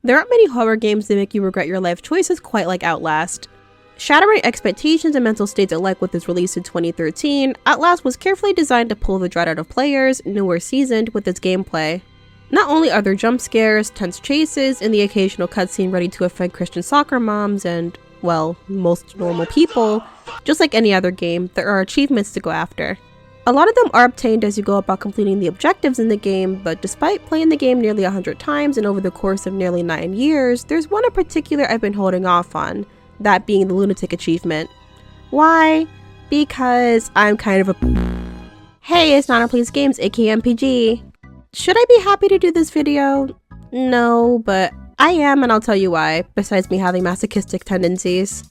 There aren't many horror games that make you regret your life choices quite like Outlast. Shattering expectations and mental states alike with its release in 2013, Outlast was carefully designed to pull the dread out of players, new or seasoned, with its gameplay. Not only are there jump scares, tense chases, and the occasional cutscene ready to offend Christian soccer moms and, well, most normal people, just like any other game, there are achievements to go after. A lot of them are obtained as you go about completing the objectives in the game, but despite playing the game nearly 100 times and over the course of nearly 9 years, there's one in particular I've been holding off on, that being the lunatic achievement. Why? Because I'm kind of a Hey, it's Nana Plays Games, aka MPG. Should I be happy to do this video? No, but I am, and I'll tell you why, besides me having masochistic tendencies.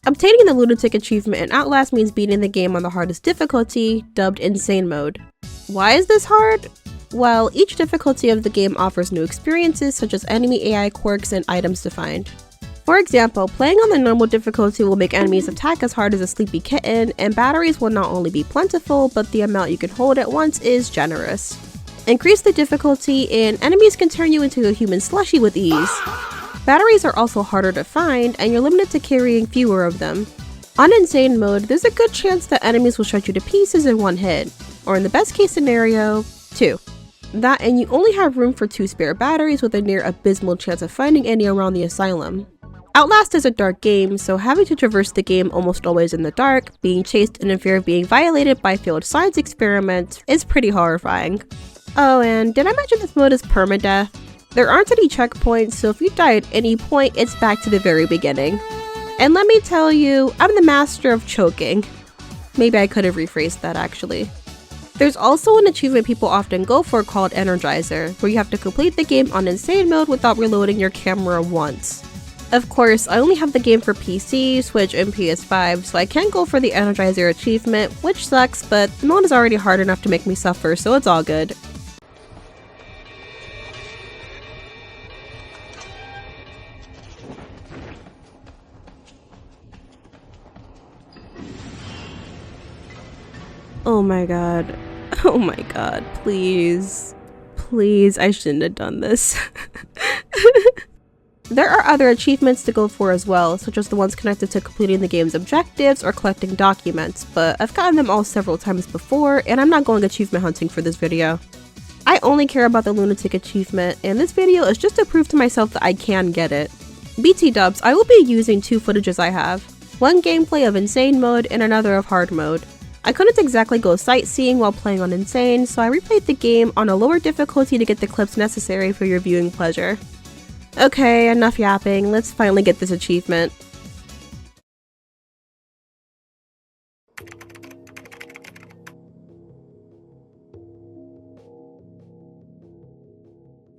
Obtaining the lunatic achievement in Outlast means beating the game on the hardest difficulty, dubbed Insane Mode. Why is this hard? Well, each difficulty of the game offers new experiences such as enemy AI quirks and items to find. For example, playing on the normal difficulty will make enemies attack as hard as a sleepy kitten, and batteries will not only be plentiful, but the amount you can hold at once is generous. Increase the difficulty and enemies can turn you into a human slushie with ease. Batteries are also harder to find, and you're limited to carrying fewer of them. On Insane Mode, there's a good chance that enemies will shred you to pieces in one hit, or in the best case scenario, 2. That and you only have room for 2 spare batteries with a near abysmal chance of finding any around the asylum. Outlast is a dark game, so having to traverse the game almost always in the dark, being chased and in fear of being violated by failed science experiments is pretty horrifying. Oh, and did I mention this mode is permadeath? There aren't any checkpoints, so if you die at any point, it's back to the very beginning. And let me tell you, I'm the master of choking. Maybe I could have rephrased that actually. There's also an achievement people often go for called Energizer, where you have to complete the game on Insane Mode without reloading your camera once. Of course, I only have the game for PC, Switch, and PS5, so I can't go for the Energizer achievement, which sucks, but the mode is already hard enough to make me suffer, so it's all good. Oh my god. Oh my god, please. Please, I shouldn't have done this. There are other achievements to go for as well, such as the ones connected to completing the game's objectives or collecting documents, but I've gotten them all several times before, and I'm not going achievement hunting for this video. I only care about the lunatic achievement, and this video is just to prove to myself that I can get it. BT dubs, I will be using 2 footages I have. One gameplay of Insane Mode and another of Hard Mode. I couldn't exactly go sightseeing while playing on Insane, so I replayed the game on a lower difficulty to get the clips necessary for your viewing pleasure. Okay, enough yapping, let's finally get this achievement.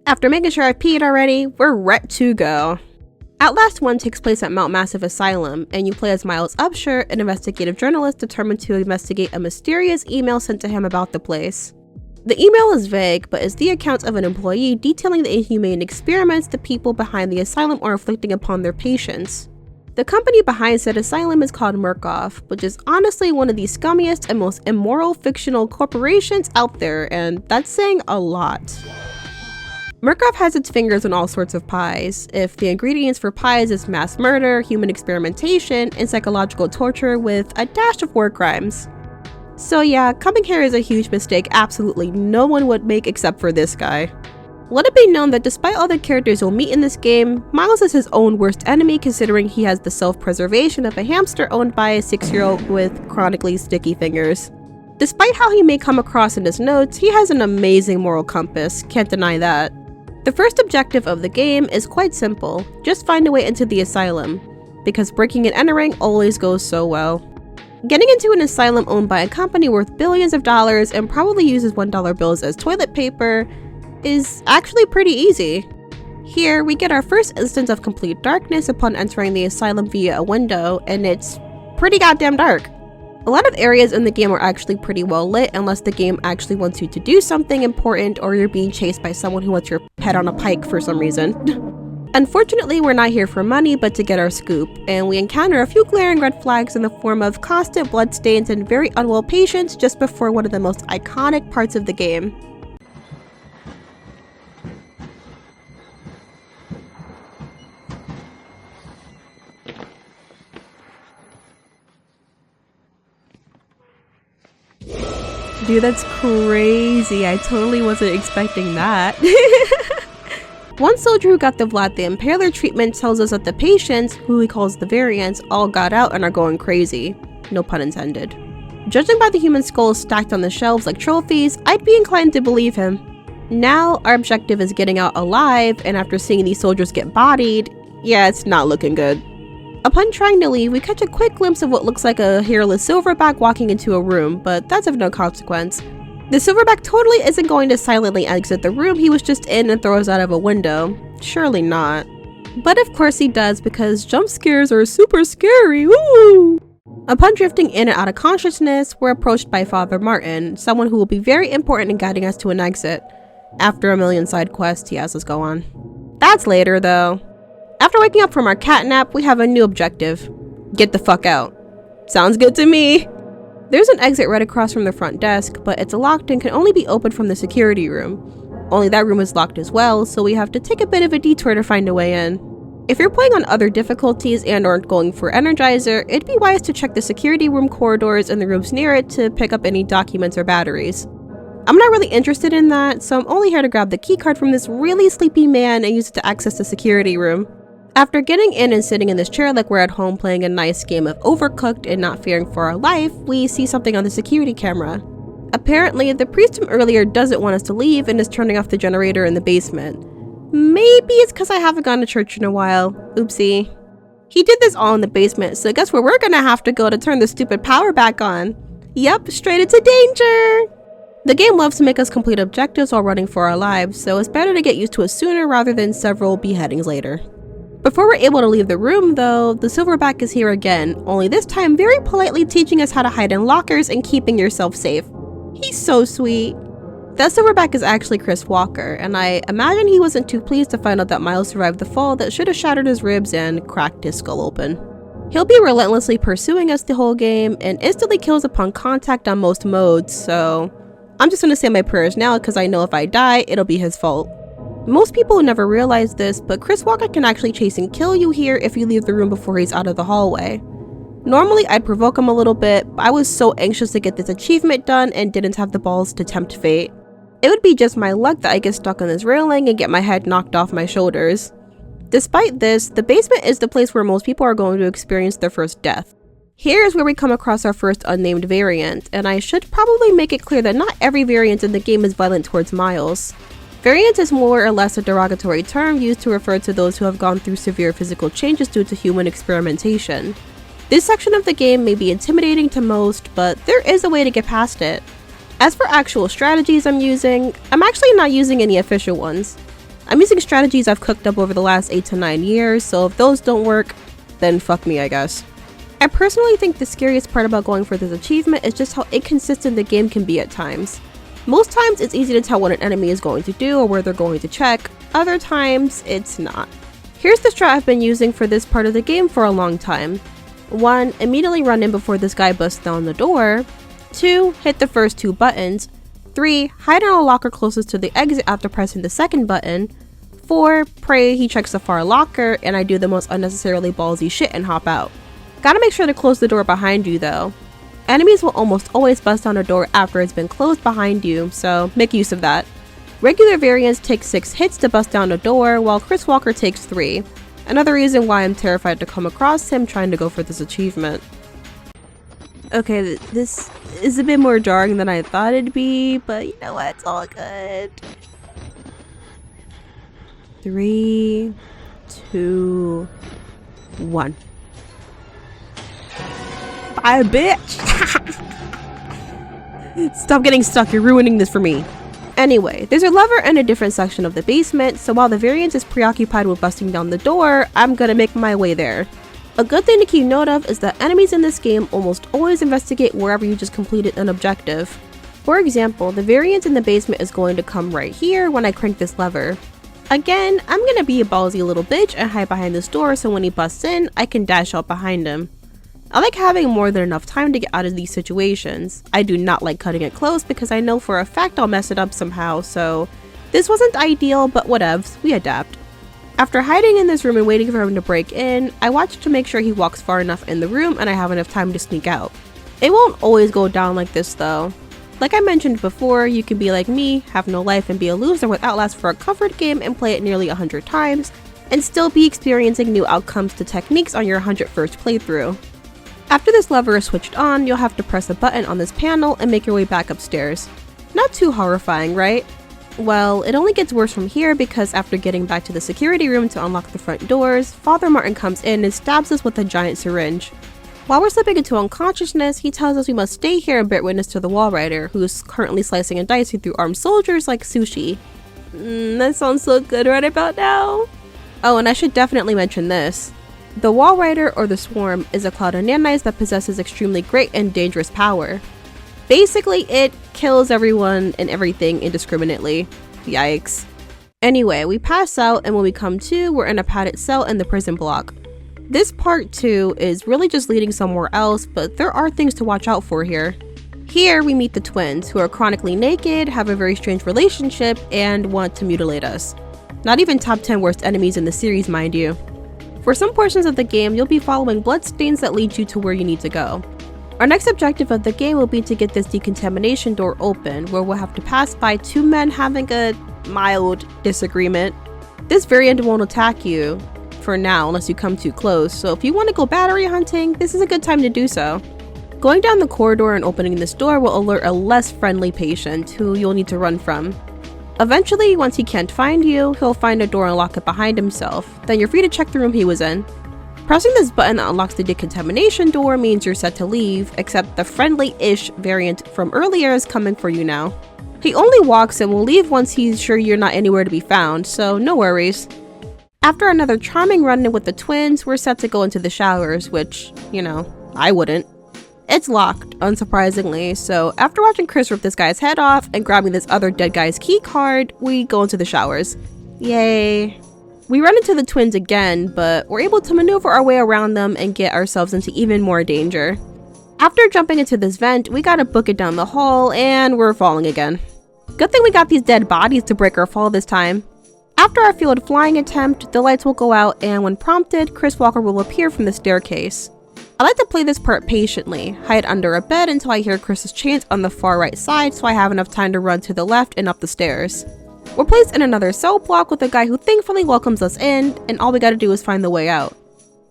After making sure I've peed already, we're ready to go. Outlast 1 takes place at Mount Massive Asylum, and you play as Miles Upshur, an investigative journalist determined to investigate a mysterious email sent to him about the place. The email is vague, but is the account of an employee detailing the inhumane experiments the people behind the asylum are inflicting upon their patients. The company behind said asylum is called Murkoff, which is honestly one of the scummiest and most immoral fictional corporations out there, and that's saying a lot. Murkoff has its fingers in all sorts of pies, if the ingredients for pies is mass murder, human experimentation, and psychological torture with a dash of war crimes. So yeah, coming here is a huge mistake absolutely no one would make except for this guy. Let it be known that despite all the characters you'll meet in this game, Miles is his own worst enemy considering he has the self-preservation of a hamster owned by a 6-year-old with chronically sticky fingers. Despite how he may come across in his notes, he has an amazing moral compass, can't deny that. The first objective of the game is quite simple, just find a way into the asylum, because breaking and entering always goes so well. Getting into an asylum owned by a company worth billions of dollars and probably uses $1 bills as toilet paper is actually pretty easy. Here, we get our first instance of complete darkness upon entering the asylum via a window, and it's pretty goddamn dark. A lot of areas in the game are actually pretty well lit unless the game actually wants you to do something important or you're being chased by someone who wants your pet on a pike for some reason. Unfortunately, we're not here for money but to get our scoop, and we encounter a few glaring red flags in the form of constant bloodstains and very unwell patients just before one of the most iconic parts of the game. Dude, that's crazy. I totally wasn't expecting that. One soldier who got the Vlad the Impaler treatment tells us that the patients, who he calls the variants, all got out and are going crazy. No pun intended. Judging by the human skulls stacked on the shelves like trophies, I'd be inclined to believe him. Now, our objective is getting out alive, and after seeing these soldiers get bodied, yeah, it's not looking good. Upon trying to leave, we catch a quick glimpse of what looks like a hairless silverback walking into a room, but that's of no consequence. The silverback totally isn't going to silently exit the room he was just in and throw us out of a window. Surely not. But of course he does, because jump scares are super scary, woo! Upon drifting in and out of consciousness, we're approached by Father Martin, someone who will be very important in guiding us to an exit. After a million side quests he has us go on. That's later though. After waking up from our cat nap, we have a new objective. Get the fuck out. Sounds good to me. There's an exit right across from the front desk, but it's locked and can only be opened from the security room. Only that room is locked as well, so we have to take a bit of a detour to find a way in. If you're playing on other difficulties and aren't going for Energizer, it'd be wise to check the security room corridors and the rooms near it to pick up any documents or batteries. I'm not really interested in that, so I'm only here to grab the keycard from this really sleepy man and use it to access the security room. After getting in and sitting in this chair like we're at home playing a nice game of Overcooked and not fearing for our life, we see something on the security camera. Apparently, the priest from earlier doesn't want us to leave and is turning off the generator in the basement. Maybe it's because I haven't gone to church in a while. Oopsie. He did this all in the basement, so guess where we're gonna have to go to turn the stupid power back on? Yep, straight into danger! The game loves to make us complete objectives while running for our lives, so it's better to get used to it sooner rather than several beheadings later. Before we're able to leave the room though, the silverback is here again, only this time very politely teaching us how to hide in lockers and keeping yourself safe. He's so sweet. That silverback is actually Chris Walker, and I imagine he wasn't too pleased to find out that Miles survived the fall that should have shattered his ribs and cracked his skull open. He'll be relentlessly pursuing us the whole game and instantly kills upon contact on most modes, so I'm just gonna say my prayers now because I know if I die, it'll be his fault. Most people never realize this, but Chris Walker can actually chase and kill you here if you leave the room before he's out of the hallway. Normally I'd provoke him a little bit, but I was so anxious to get this achievement done and didn't have the balls to tempt fate. It would be just my luck that I get stuck on this railing and get my head knocked off my shoulders. Despite this, the basement is the place where most people are going to experience their first death. Here is where we come across our first unnamed variant, and I should probably make it clear that not every variant in the game is violent towards Miles. Variant is more or less a derogatory term used to refer to those who have gone through severe physical changes due to human experimentation. This section of the game may be intimidating to most, but there is a way to get past it. As for actual strategies I'm using, I'm actually not using any official ones. I'm using strategies I've cooked up over the last 8 to 9 years, so if those don't work, then fuck me, I guess. I personally think the scariest part about going for this achievement is just how inconsistent the game can be at times. Most times it's easy to tell what an enemy is going to do or where they're going to check, other times it's not. Here's the strat I've been using for this part of the game for a long time. 1. Immediately run in before this guy busts down the door. 2. Hit the first 2 buttons. 3. Hide in a locker closest to the exit after pressing the second button. 4. Pray he checks the far locker and I do the most unnecessarily ballsy shit and hop out. Gotta make sure to close the door behind you though. Enemies will almost always bust down a door after it's been closed behind you, so make use of that. Regular variants take 6 hits to bust down a door, while Chris Walker takes 3. Another reason why I'm terrified to come across him trying to go for this achievement. Okay, this is a bit more jarring than I thought it'd be, but you know what, it's all good. 3, 2, 1. Bye, bitch! Stop getting stuck, you're ruining this for me. Anyway, there's a lever in a different section of the basement, so while the variant is preoccupied with busting down the door, I'm gonna make my way there. A good thing to keep note of is that enemies in this game almost always investigate wherever you just completed an objective. For example, the variant in the basement is going to come right here when I crank this lever. Again, I'm gonna be a ballsy little bitch and hide behind this door so when he busts in, I can dash out behind him. I like having more than enough time to get out of these situations. I do not like cutting it close because I know for a fact I'll mess it up somehow, so this wasn't ideal, but whatevs, we adapt. After hiding in this room and waiting for him to break in, I watch to make sure he walks far enough in the room and I have enough time to sneak out. It won't always go down like this though. Like I mentioned before, you can be like me, have no life and be a loser with Outlast for a comfort game and play it nearly 100 times, and still be experiencing new outcomes to techniques on your 101st playthrough. After this lever is switched on, you'll have to press a button on this panel and make your way back upstairs. Not too horrifying, right? Well, it only gets worse from here because after getting back to the security room to unlock the front doors, Father Martin comes in and stabs us with a giant syringe. While we're slipping into unconsciousness, he tells us we must stay here and bear witness to the wall rider, who's currently slicing and dicing through armed soldiers like sushi. That sounds so good right about now. Oh, and I should definitely mention this. The wall rider, or the swarm, is a cloud of nanites that possesses extremely great and dangerous power. Basically, it kills everyone and everything indiscriminately. Yikes. Anyway, we pass out, and when we come to, we're in a padded cell in the prison block. This part 2 is really just leading somewhere else, but there are things to watch out for here. Here we meet the twins, who are chronically naked, have a very strange relationship, and want to mutilate us. Not even top 10 worst enemies in the series, mind you. For some portions of the game, you'll be following bloodstains that lead you to where you need to go. Our next objective of the game will be to get this decontamination door open, where we'll have to pass by 2 men having a mild disagreement. This variant won't attack you for now unless you come too close, so if you want to go battery hunting, this is a good time to do so. Going down the corridor and opening this door will alert a less friendly patient who you'll need to run from. Eventually, once he can't find you, he'll find a door and lock it behind himself. Then you're free to check the room he was in. Pressing this button that unlocks the decontamination door means you're set to leave, except the friendly-ish variant from earlier is coming for you now. He only walks and will leave once he's sure you're not anywhere to be found, so no worries. After another charming run-in with the twins, we're set to go into the showers, which, I wouldn't. It's locked, unsurprisingly, so after watching Chris rip this guy's head off and grabbing this other dead guy's key card, we go into the showers. Yay. We run into the twins again, but we're able to maneuver our way around them and get ourselves into even more danger. After jumping into this vent, we gotta book it down the hall and we're falling again. Good thing we got these dead bodies to break our fall this time. After our failed flying attempt, the lights will go out and when prompted, Chris Walker will appear from the staircase. I like to play this part patiently, hide under a bed until I hear Chris's chains on the far right side so I have enough time to run to the left and up the stairs. We're placed in another cell block with a guy who thankfully welcomes us in, and all we gotta do is find the way out.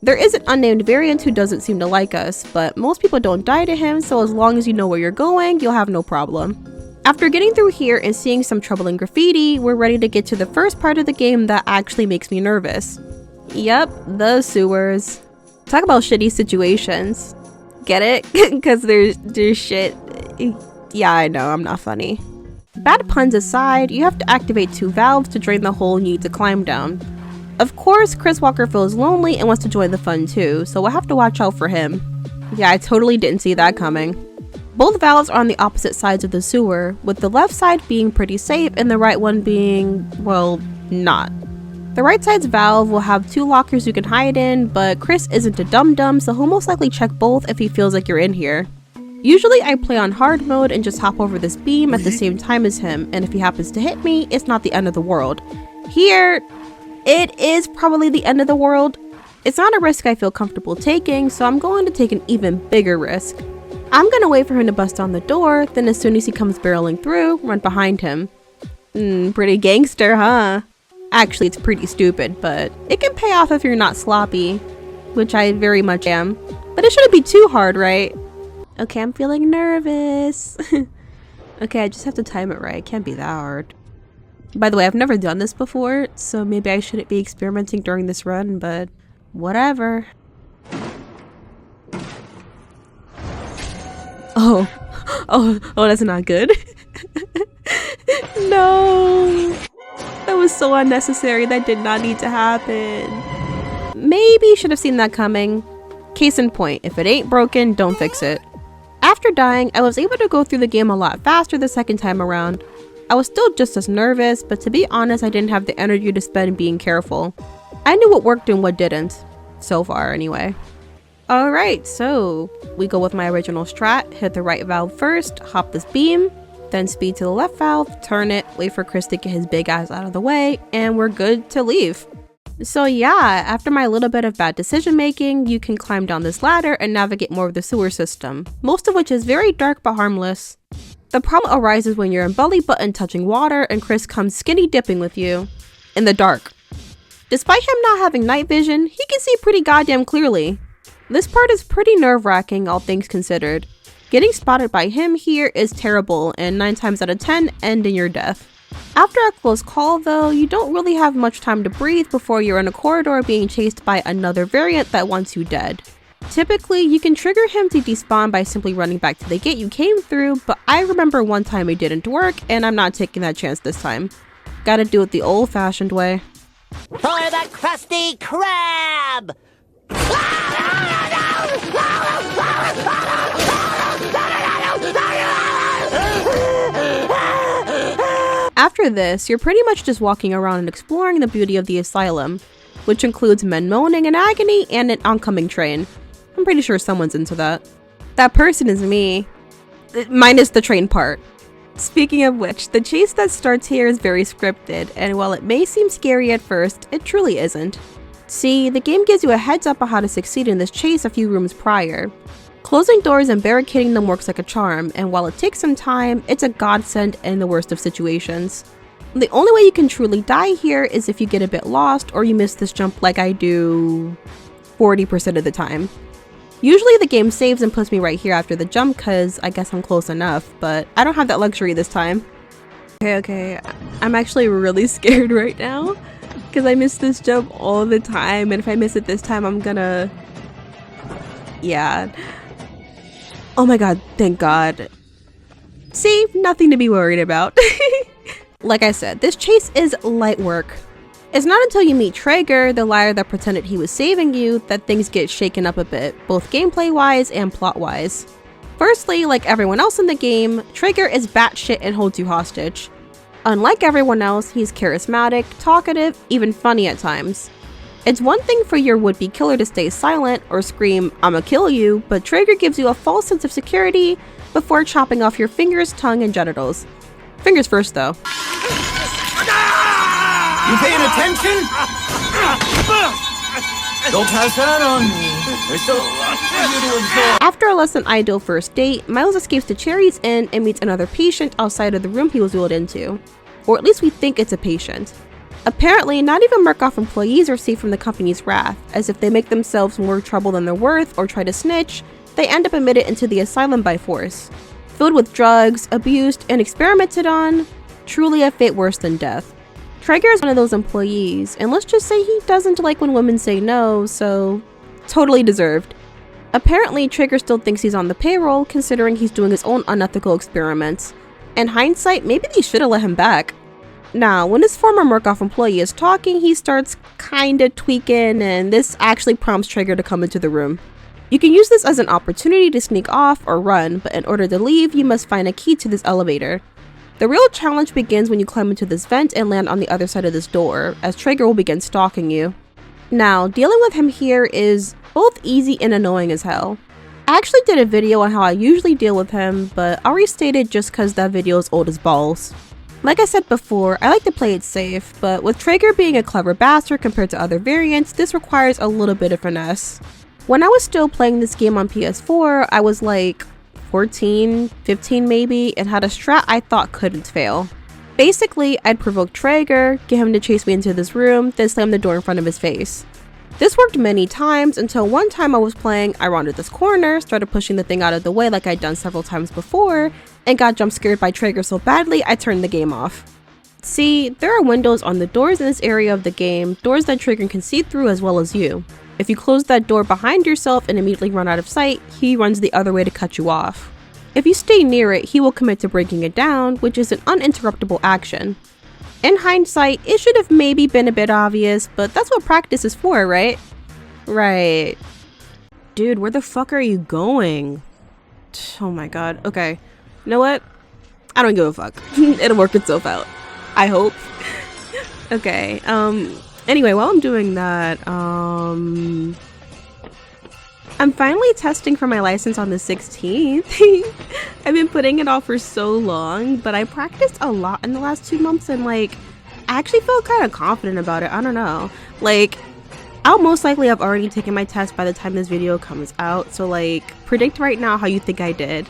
There is an unnamed variant who doesn't seem to like us, but most people don't die to him, so as long as you know where you're going, you'll have no problem. After getting through here and seeing some troubling graffiti, we're ready to get to the first part of the game that actually makes me nervous. Yep, the sewers. Talk about shitty situations. Get it? Because there's shit. Yeah, I know, I'm not funny. Bad puns aside, you have to activate 2 valves to drain the hole you need to climb down. Of course, Chris Walker feels lonely and wants to join the fun too, so we'll have to watch out for him. Yeah, I totally didn't see that coming. Both valves are on the opposite sides of the sewer, with the left side being pretty safe and the right one being, well, not. The right side's valve will have 2 lockers you can hide in, but Chris isn't a dum-dum, so he'll most likely check both if he feels like you're in here. Usually I play on hard mode and just hop over this beam at the same time as him, and if he happens to hit me, it's not the end of the world. Here, it is probably the end of the world. It's not a risk I feel comfortable taking, so I'm going to take an even bigger risk. I'm gonna wait for him to bust down the door, then as soon as he comes barreling through, run behind him. Pretty gangster, huh? Actually, it's pretty stupid, but it can pay off if you're not sloppy, which I very much am. But it shouldn't be too hard, right? Okay, I'm feeling nervous. Okay, I just have to time it right. It can't be that hard. By the way, I've never done this before, so maybe I shouldn't be experimenting during this run, but whatever. Oh, that's not good. No. That was so unnecessary. That did not need to happen. Maybe should have seen that coming. Case in point, if it ain't broken, don't fix it. After dying, I was able to go through the game a lot faster the second time around. I was still just as nervous, but to be honest, I didn't have the energy to spend being careful. I knew what worked and what didn't. So far, anyway. Alright, so we go with my original strat, hit the right valve first, hop this beam, then speed to the left valve, turn it, wait for Chris to get his big ass out of the way, and we're good to leave. So yeah, after my little bit of bad decision making, you can climb down this ladder and navigate more of the sewer system, most of which is very dark but harmless. The problem arises when you're in belly button touching water and Chris comes skinny dipping with you. In the dark. Despite him not having night vision, he can see pretty goddamn clearly. This part is pretty nerve-wracking, all things considered. Getting spotted by him here is terrible, and 9 times out of 10 end in your death. After a close call though, you don't really have much time to breathe before you're in a corridor being chased by another variant that wants you dead. Typically, you can trigger him to despawn by simply running back to the gate you came through, but I remember one time it didn't work, and I'm not taking that chance this time. Gotta do it the old-fashioned way. For the Krusty Krab! After this, you're pretty much just walking around and exploring the beauty of the asylum, which includes men moaning in agony and an oncoming train. I'm pretty sure someone's into that. That person is me. Minus the train part. Speaking of which, the chase that starts here is very scripted, and while it may seem scary at first, it truly isn't. See, the game gives you a heads up on how to succeed in this chase a few rooms prior. Closing doors and barricading them works like a charm, and while it takes some time, it's a godsend in the worst of situations. The only way you can truly die here is if you get a bit lost or you miss this jump like I do 40% of the time. Usually the game saves and puts me right here after the jump cause I guess I'm close enough, but I don't have that luxury this time. Okay, I'm actually really scared right now because I miss this jump all the time, and if I miss it this time I'm gonna... yeah. Oh my god, thank god. See, nothing to be worried about. Like I said, this chase is light work. It's not until you meet Traeger, the liar that pretended he was saving you, that things get shaken up a bit, both gameplay-wise and plot-wise. Firstly, like everyone else in the game, Traeger is batshit and holds you hostage. Unlike everyone else, he's charismatic, talkative, even funny at times. It's one thing for your would-be killer to stay silent or scream, "I'ma kill you," but Traeger gives you a false sense of security before chopping off your fingers, tongue, and genitals. Fingers first, though. You paying attention? Don't pass that on me. There's still a lot for you to absorb. After a less than ideal first date, Miles escapes to Cherry's Inn and meets another patient outside of the room he was wheeled into. Or at least we think it's a patient. Apparently, not even Murkoff employees are safe from the company's wrath, as if they make themselves more trouble than they're worth or try to snitch, they end up admitted into the asylum by force. Filled with drugs, abused, and experimented on, truly a fate worse than death. Traeger is one of those employees, and let's just say he doesn't like when women say no, so totally deserved. Apparently, Traeger still thinks he's on the payroll, considering he's doing his own unethical experiments. In hindsight, maybe they should have let him back. Now, when his former Murkoff employee is talking, he starts kinda tweaking, and this actually prompts Traeger to come into the room. You can use this as an opportunity to sneak off or run, but in order to leave, you must find a key to this elevator. The real challenge begins when you climb into this vent and land on the other side of this door, as Traeger will begin stalking you. Now, dealing with him here is both easy and annoying as hell. I actually did a video on how I usually deal with him, but I'll restate it just cause that video is old as balls. Like I said before, I like to play it safe, but with Traeger being a clever bastard compared to other variants, this requires a little bit of finesse. When I was still playing this game on PS4, I was like 14, 15 maybe, and had a strat I thought couldn't fail. Basically, I'd provoke Traeger, get him to chase me into this room, then slam the door in front of his face. This worked many times until one time I was playing, I rounded this corner, started pushing the thing out of the way like I'd done several times before, and got jump scared by Traeger so badly I turned the game off. See, there are windows on the doors in this area of the game, doors that Traeger can see through as well as you. If you close that door behind yourself and immediately run out of sight, he runs the other way to cut you off. If you stay near it, he will commit to breaking it down, which is an uninterruptible action. In hindsight, it should have maybe been a bit obvious, but that's what practice is for, right? Right. Dude, where the fuck are you going? Oh my god. Okay. You know what? I don't give a fuck. It'll work itself out. I hope. Okay, anyway, while I'm doing that, I'm finally testing for my license on the 16th. I've been putting it off for so long, but I practiced a lot in the last 2 months and like, I actually feel kind of confident about it. I don't know. Like, I'll most likely have already taken my test by the time this video comes out, so like, predict right now how you think I did.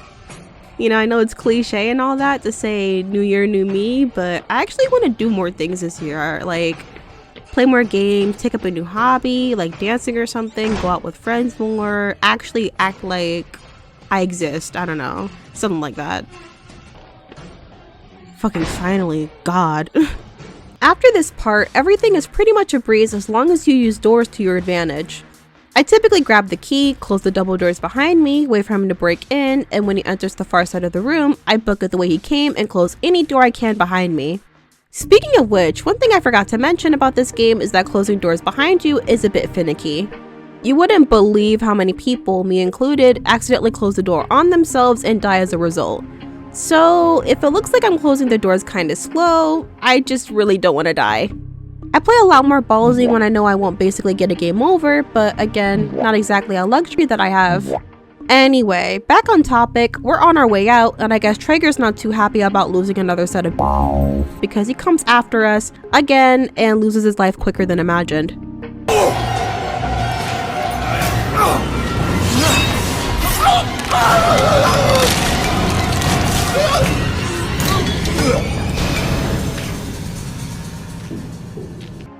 You know, I know it's cliche and all that to say new year, new me, but I actually want to do more things this year. Like, play more games, take up a new hobby, like dancing or something, go out with friends more, actually act like I exist. I don't know. Something like that. Fucking finally. God. After this part, everything is pretty much a breeze as long as you use doors to your advantage. I typically grab the key, close the double doors behind me, wait for him to break in, and when he enters the far side of the room, I book it the way he came and close any door I can behind me. Speaking of which, one thing I forgot to mention about this game is that closing doors behind you is a bit finicky. You wouldn't believe how many people, me included, accidentally close the door on themselves and die as a result. So if it looks like I'm closing the doors kinda slow, I just really don't want to die. I play a lot more ballsy when I know I won't basically get a game over, but again, not exactly a luxury that I have. Anyway, back on topic, we're on our way out, and I guess Traeger's not too happy about losing another set of because he comes after us again and loses his life quicker than imagined.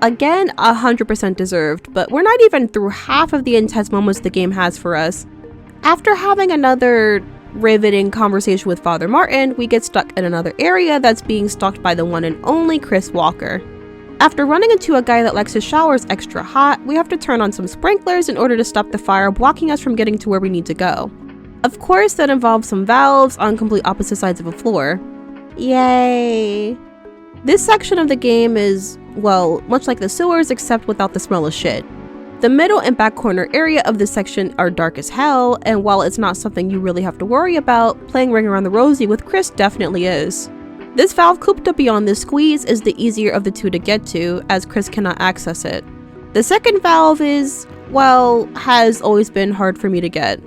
Again, 100% deserved, but we're not even through half of the intense moments the game has for us. After having another riveting conversation with Father Martin, we get stuck in another area that's being stalked by the one and only Chris Walker. After running into a guy that likes his showers extra hot, we have to turn on some sprinklers in order to stop the fire blocking us from getting to where we need to go. Of course, that involves some valves on complete opposite sides of a floor. Yay! This section of the game is, well, much like the sewers except without the smell of shit. The middle and back corner area of this section are dark as hell, and while it's not something you really have to worry about, playing Ring Around the Rosie with Chris definitely is. This valve cooped up beyond this squeeze is the easier of the two to get to, as Chris cannot access it. The second valve is, well, has always been hard for me to get.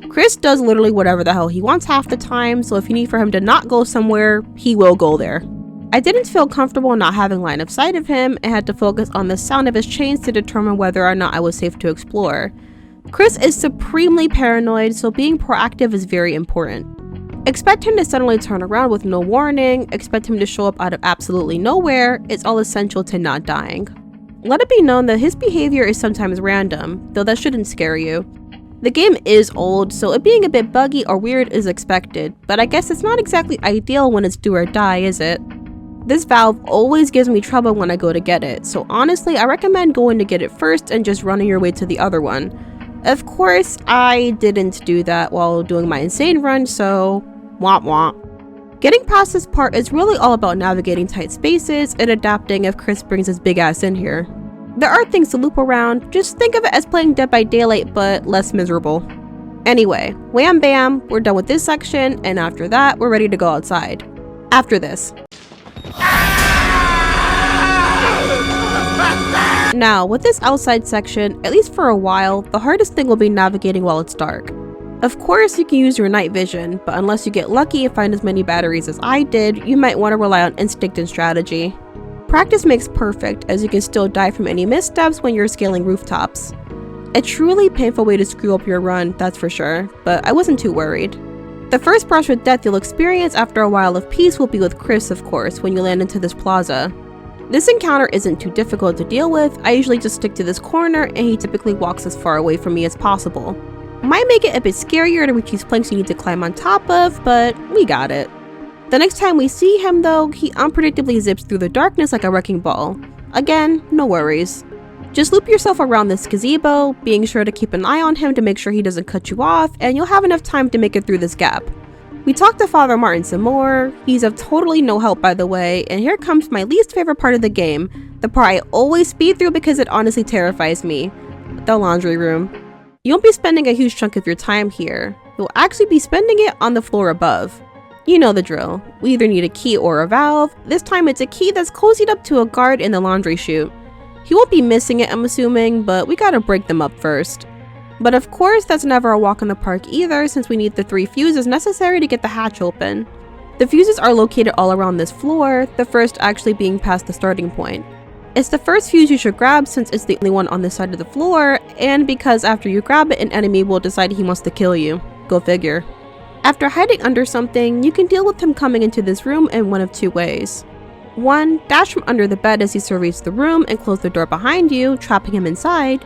Chris does literally whatever the hell he wants half the time, so if you need for him to not go somewhere, he will go there. I didn't feel comfortable not having line of sight of him and had to focus on the sound of his chains to determine whether or not I was safe to explore. Chris is supremely paranoid, so being proactive is very important. Expect him to suddenly turn around with no warning, expect him to show up out of absolutely nowhere, it's all essential to not dying. Let it be known that his behavior is sometimes random, though that shouldn't scare you. The game is old, so it being a bit buggy or weird is expected, but I guess it's not exactly ideal when it's do or die, is it? This valve always gives me trouble when I go to get it, so honestly I recommend going to get it first and just running your way to the other one. Of course, I didn't do that while doing my insane run, so womp womp. Getting past this part is really all about navigating tight spaces and adapting if Chris brings his big ass in here. There are things to loop around, just think of it as playing Dead by Daylight but less miserable. Anyway, wham bam, we're done with this section, and after that, we're ready to go outside. After this. Now, with this outside section, at least for a while, the hardest thing will be navigating while it's dark. Of course, you can use your night vision, but unless you get lucky and find as many batteries as I did, you might want to rely on instinct and strategy. Practice makes perfect, as you can still die from any missteps when you're scaling rooftops. A truly painful way to screw up your run, that's for sure, but I wasn't too worried. The first brush with death you'll experience after a while of peace will be with Chris, of course, when you land into this plaza. This encounter isn't too difficult to deal with, I usually just stick to this corner and he typically walks as far away from me as possible. Might make it a bit scarier to reach these planks you need to climb on top of, but we got it. The next time we see him though, he unpredictably zips through the darkness like a wrecking ball. Again, no worries. Just loop yourself around this gazebo, being sure to keep an eye on him to make sure he doesn't cut you off, and you'll have enough time to make it through this gap. We talked to Father Martin some more. He's of totally no help, by the way, and here comes my least favorite part of the game, the part I always speed through because it honestly terrifies me. The laundry room. You won't be spending a huge chunk of your time here. You'll actually be spending it on the floor above. You know the drill. We either need a key or a valve. This time it's a key that's cozied up to a guard in the laundry chute. He won't be missing it, I'm assuming, but we gotta break them up first. But of course, that's never a walk in the park either, since we need the 3 fuses necessary to get the hatch open. The fuses are located all around this floor, the first actually being past the starting point. It's the first fuse you should grab since it's the only one on this side of the floor, and because after you grab it, an enemy will decide he wants to kill you. Go figure. After hiding under something, you can deal with him coming into this room in one of two ways. 1. Dash from under the bed as he surveys the room and close the door behind you, trapping him inside.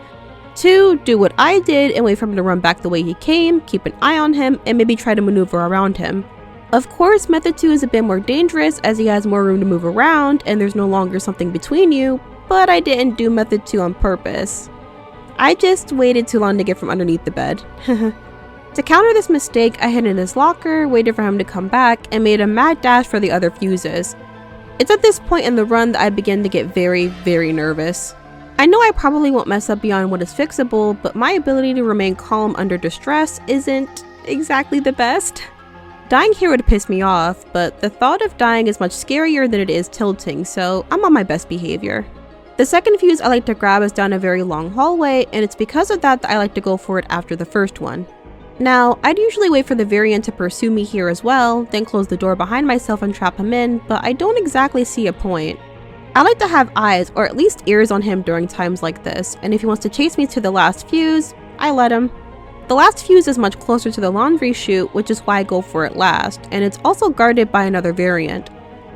2. Do what I did and wait for him to run back the way he came, keep an eye on him, and maybe try to maneuver around him. Of course, method 2 is a bit more dangerous as he has more room to move around and there's no longer something between you, but I didn't do method 2 on purpose. I just waited too long to get from underneath the bed. To counter this mistake, I hid in his locker, waited for him to come back, and made a mad dash for the other fuses. It's at this point in the run that I begin to get very, very nervous. I know I probably won't mess up beyond what is fixable, but my ability to remain calm under distress isn't exactly the best. Dying here would piss me off, but the thought of dying is much scarier than it is tilting, so I'm on my best behavior. The second fuse I like to grab is down a very long hallway, and it's because of that I like to go for it after the first one. Now, I'd usually wait for the variant to pursue me here as well, then close the door behind myself and trap him in, but I don't exactly see a point. I like to have eyes, or at least ears on him during times like this, and if he wants to chase me to the last fuse, I let him. The last fuse is much closer to the laundry chute, which is why I go for it last, and it's also guarded by another variant.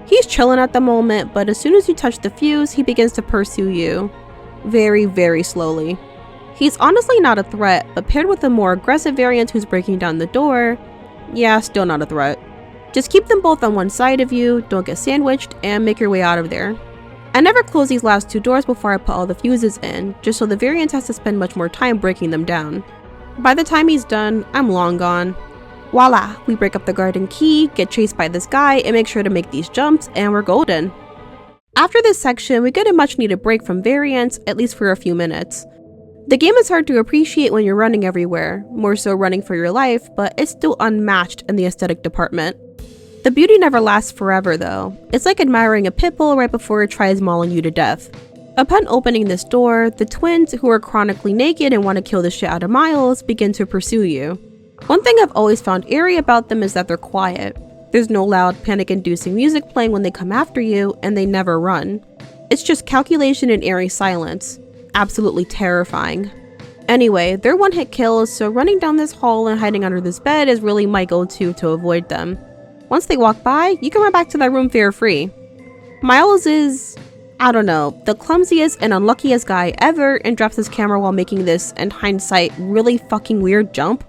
He's chilling at the moment, but as soon as you touch the fuse, he begins to pursue you. Very, very slowly. He's honestly not a threat, but paired with a more aggressive variant who's breaking down the door, yeah, still not a threat. Just keep them both on one side of you, don't get sandwiched, and make your way out of there. I never close these last two doors before I put all the fuses in, just so the variant has to spend much more time breaking them down. By the time he's done, I'm long gone. Voila, we break up the garden key, get chased by this guy, and make sure to make these jumps, and we're golden. After this section, we get a much needed break from variants, at least for a few minutes. The game is hard to appreciate when you're running everywhere, more so running for your life, but it's still unmatched in the aesthetic department. The beauty never lasts forever though. It's like admiring a pit bull right before it tries mauling you to death. Upon opening this door, the twins, who are chronically naked and want to kill the shit out of Miles, begin to pursue you. One thing I've always found eerie about them is that they're quiet. There's no loud, panic-inducing music playing when they come after you, and they never run. It's just calculation and eerie silence. Absolutely terrifying. Anyway, they're one-hit kills, so running down this hall and hiding under this bed is really my go-to to avoid them. Once they walk by, you can run back to that room fear-free. Miles is, I don't know, the clumsiest and unluckiest guy ever and drops his camera while making this, in hindsight, really fucking weird jump.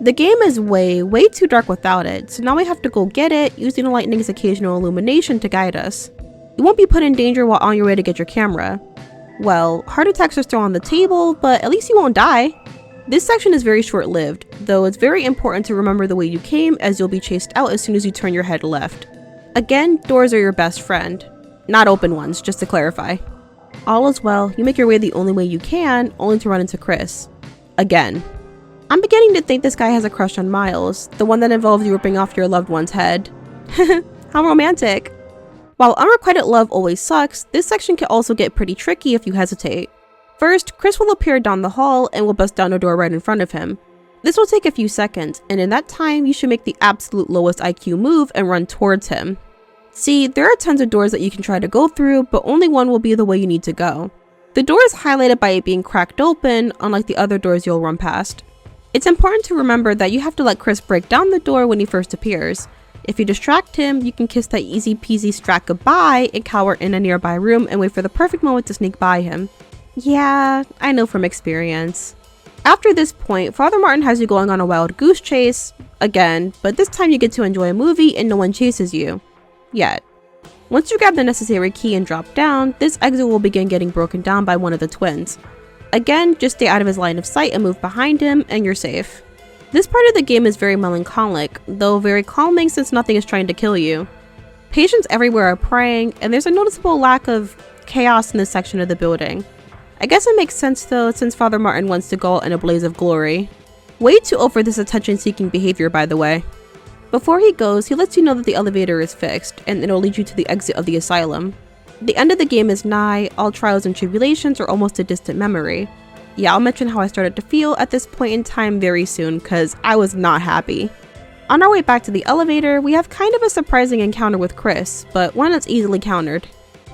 The game is way too dark without it, so now we have to go get it, using the lightning's occasional illumination to guide us. You won't be put in danger while on your way to get your camera. Well, heart attacks are still on the table, but at least you won't die. This section is very short-lived, though it's very important to remember the way you came as you'll be chased out as soon as you turn your head left. Again, doors are your best friend. Not open ones, just to clarify. All is well, you make your way the only way you can, only to run into Chris. Again. I'm beginning to think this guy has a crush on Miles, the one that involves you ripping off your loved one's head. How romantic. While unrequited love always sucks, this section can also get pretty tricky if you hesitate. First, Chris will appear down the hall and will bust down a door right in front of him. This will take a few seconds, and in that time, you should make the absolute lowest IQ move and run towards him. See, there are tons of doors that you can try to go through, but only one will be the way you need to go. The door is highlighted by it being cracked open, unlike the other doors you'll run past. It's important to remember that you have to let Chris break down the door when he first appears. If you distract him, you can kiss that easy peasy strat goodbye and cower in a nearby room and wait for the perfect moment to sneak by him. Yeah, I know from experience. After this point, Father Martin has you going on a wild goose chase, again, but this time you get to enjoy a movie and no one chases you. Yet. Once you grab the necessary key and drop down, this exit will begin getting broken down by one of the twins. Again, just stay out of his line of sight and move behind him, and you're safe. This part of the game is very melancholic, though very calming since nothing is trying to kill you. Patients everywhere are praying, and there's a noticeable lack of chaos in this section of the building. I guess it makes sense though, since Father Martin wants to go in a blaze of glory. Way too old for this attention-seeking behavior, by the way. Before he goes, he lets you know that the elevator is fixed, and it'll lead you to the exit of the asylum. The end of the game is nigh, all trials and tribulations are almost a distant memory. Yeah, I'll mention how I started to feel at this point in time very soon, cause I was not happy. On our way back to the elevator, we have kind of a surprising encounter with Chris, but one that's easily countered.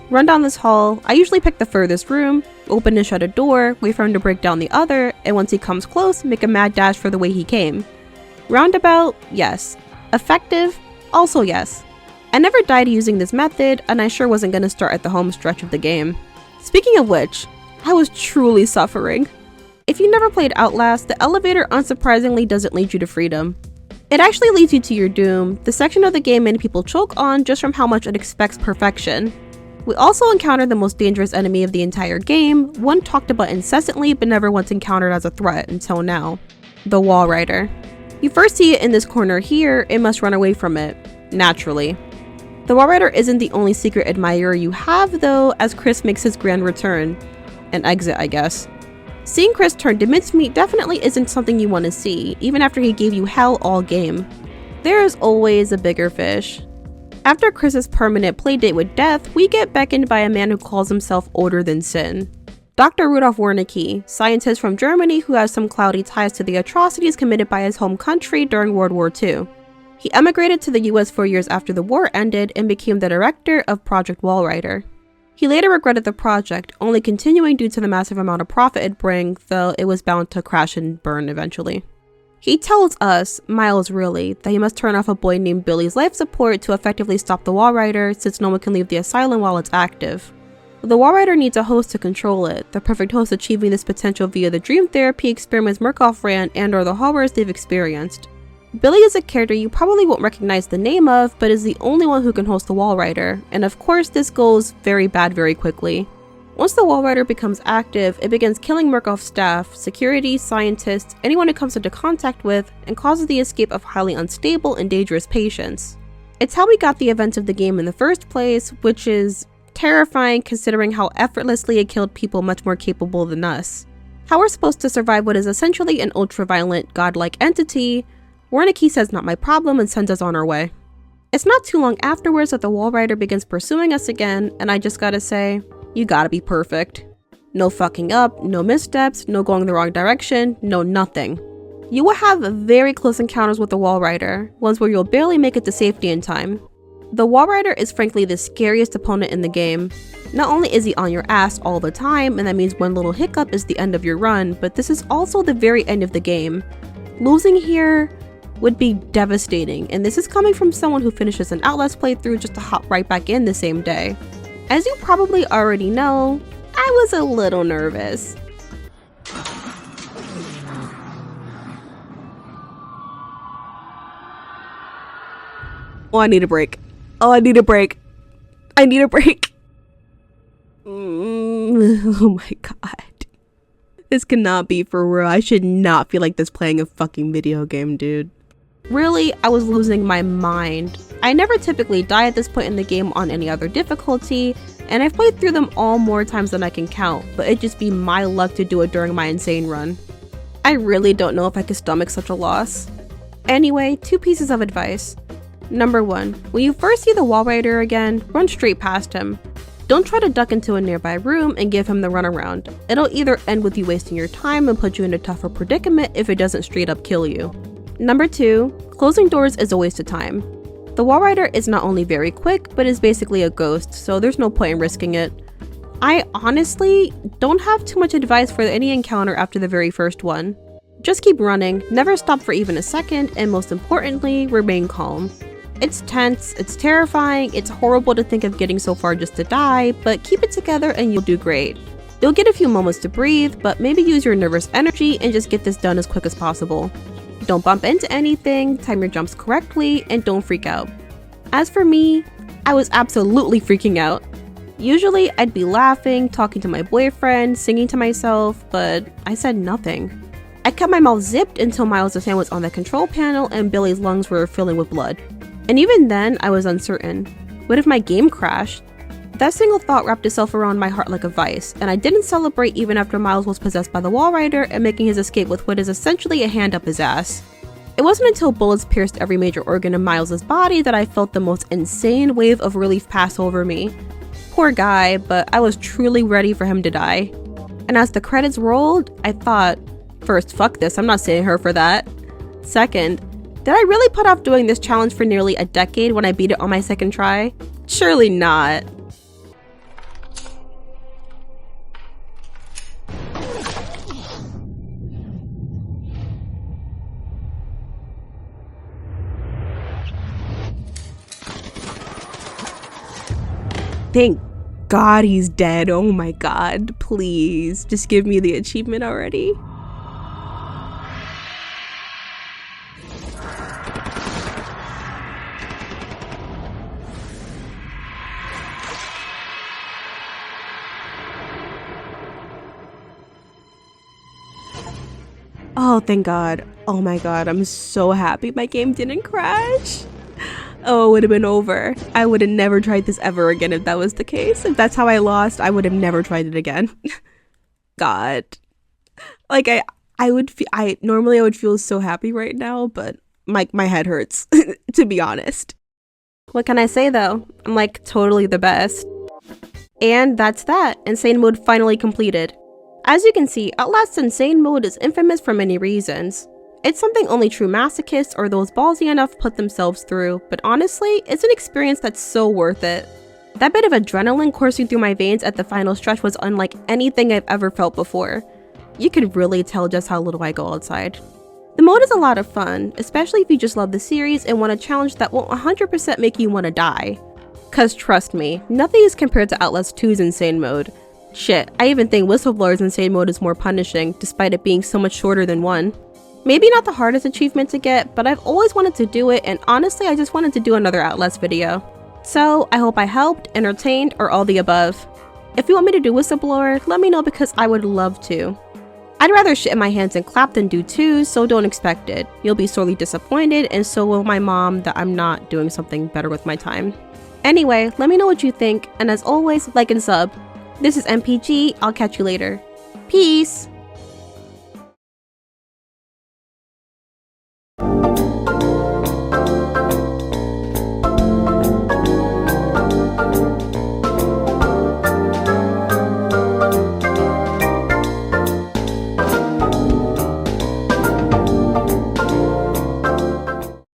Run down this hall, I usually pick the furthest room, open and shut a door, wait for him to break down the other, and once he comes close, make a mad dash for the way he came. Roundabout, yes. Effective, also yes. I never died using this method, and I sure wasn't gonna start at the home stretch of the game. Speaking of which, I was truly suffering. If you never played Outlast, the elevator unsurprisingly doesn't lead you to freedom. It actually leads you to your doom, the section of the game many people choke on just from how much it expects perfection. We also encounter the most dangerous enemy of the entire game, one talked about incessantly but never once encountered as a threat until now. The Wall Rider. You first see it in this corner here and must run away from it, naturally. The Wall Rider isn't the only secret admirer you have though, as Chris makes his grand return. An exit, I guess. Seeing Chris turn to mincemeat definitely isn't something you want to see, even after he gave you hell all game. There is always a bigger fish. After Chris's permanent playdate with death, we get beckoned by a man who calls himself older than sin. Dr. Rudolf Wernicke, scientist from Germany who has some cloudy ties to the atrocities committed by his home country during World War II. He emigrated to the US 4 years after the war ended and became the director of Project Walrider. He later regretted the project, only continuing due to the massive amount of profit it bring, though it was bound to crash and burn eventually. He tells us, Miles really, that he must turn off a boy named Billy's life support to effectively stop the Walrider, since no one can leave the asylum while it's active. The Walrider needs a host to control it, the perfect host achieving this potential via the dream therapy experiments Murkoff ran and/or the horrors they've experienced. Billy is a character you probably won't recognize the name of, but is the only one who can host the Walrider, and of course this goes very bad very quickly. Once the Walrider becomes active, it begins killing Murkoff's staff, security, scientists, anyone it comes into contact with, and causes the escape of highly unstable and dangerous patients. It's how we got the events of the game in the first place, which is terrifying considering how effortlessly it killed people much more capable than us. How we're supposed to survive what is essentially an ultra-violent, godlike entity. Wernicke says not my problem and sends us on our way. It's not too long afterwards that the Walrider begins pursuing us again, and I just gotta say, you gotta be perfect. No fucking up, no missteps, no going the wrong direction, no nothing. You will have very close encounters with the Walrider, ones where you'll barely make it to safety in time. The Walrider is frankly the scariest opponent in the game. Not only is he on your ass all the time, and that means one little hiccup is the end of your run, but this is also the very end of the game. Losing here would be devastating, and this is coming from someone who finishes an Outlast playthrough just to hop right back in the same day. As you probably already know, I was a little nervous. Oh, I need a break. Oh, I need a break. I need a break. Oh my god. This cannot be for real. I should not feel like this playing a fucking video game, dude. Really, I was losing my mind. I never typically die at this point in the game on any other difficulty, and I've played through them all more times than I can count, but it'd just be my luck to do it during my insane run. I really don't know if I could stomach such a loss. Anyway, 2 pieces of advice. Number 1, when you first see the Walrider again, run straight past him. Don't try to duck into a nearby room and give him the runaround. It'll either end with you wasting your time and put you in a tougher predicament if it doesn't straight up kill you. Number 2, closing doors is a waste of time. The Walrider is not only very quick, but is basically a ghost, so there's no point in risking it. I honestly don't have too much advice for any encounter after the very first one. Just keep running, never stop for even a second, and most importantly, remain calm. It's tense, it's terrifying, it's horrible to think of getting so far just to die, but keep it together and you'll do great. You'll get a few moments to breathe, but maybe use your nervous energy and just get this done as quick as possible. Don't bump into anything, time your jumps correctly, and don't freak out. As for me, I was absolutely freaking out. Usually I'd be laughing, talking to my boyfriend, singing to myself, but I said nothing. I kept my mouth zipped until Miles' hand was on the control panel and Billy's lungs were filling with blood. And even then, I was uncertain. What if my game crashed? That single thought wrapped itself around my heart like a vice, and I didn't celebrate even after Miles was possessed by the Walrider and making his escape with what is essentially a hand up his ass. It wasn't until bullets pierced every major organ in Miles' body that I felt the most insane wave of relief pass over me. Poor guy, but I was truly ready for him to die. And as the credits rolled, I thought, first, fuck this, I'm not saving her for that. Second, did I really put off doing this challenge for nearly a decade when I beat it on my second try? Surely not. Thank God he's dead. Oh my God, please. Just give me the achievement already. Oh, thank God. Oh my God, I'm so happy my game didn't crash. Oh, it would have been over. I would have never tried this ever again if that was the case. If that's how I lost, I would have never tried it again. God. Like normally I would feel so happy right now, but my head hurts, to be honest. What can I say though? I'm like totally the best. And that's that. Insane mode finally completed. As you can see, Outlast's insane mode is infamous for many reasons. It's something only true masochists or those ballsy enough put themselves through, but honestly, it's an experience that's so worth it. That bit of adrenaline coursing through my veins at the final stretch was unlike anything I've ever felt before. You can really tell just how little I go outside. The mode is a lot of fun, especially if you just love the series and want a challenge that won't 100% make you want to die. Cause trust me, nothing is compared to Outlast 2's insane mode. Shit, I even think Whistleblower's insane mode is more punishing, despite it being so much shorter than 1. Maybe not the hardest achievement to get, but I've always wanted to do it, and honestly I just wanted to do another Outlast video. So, I hope I helped, entertained, or all the above. If you want me to do Whistleblower, let me know because I would love to. I'd rather shit in my hands and clap than do 2, so don't expect it. You'll be sorely disappointed, and so will my mom that I'm not doing something better with my time. Anyway, let me know what you think, and as always, like and sub. This is MPG, I'll catch you later. Peace!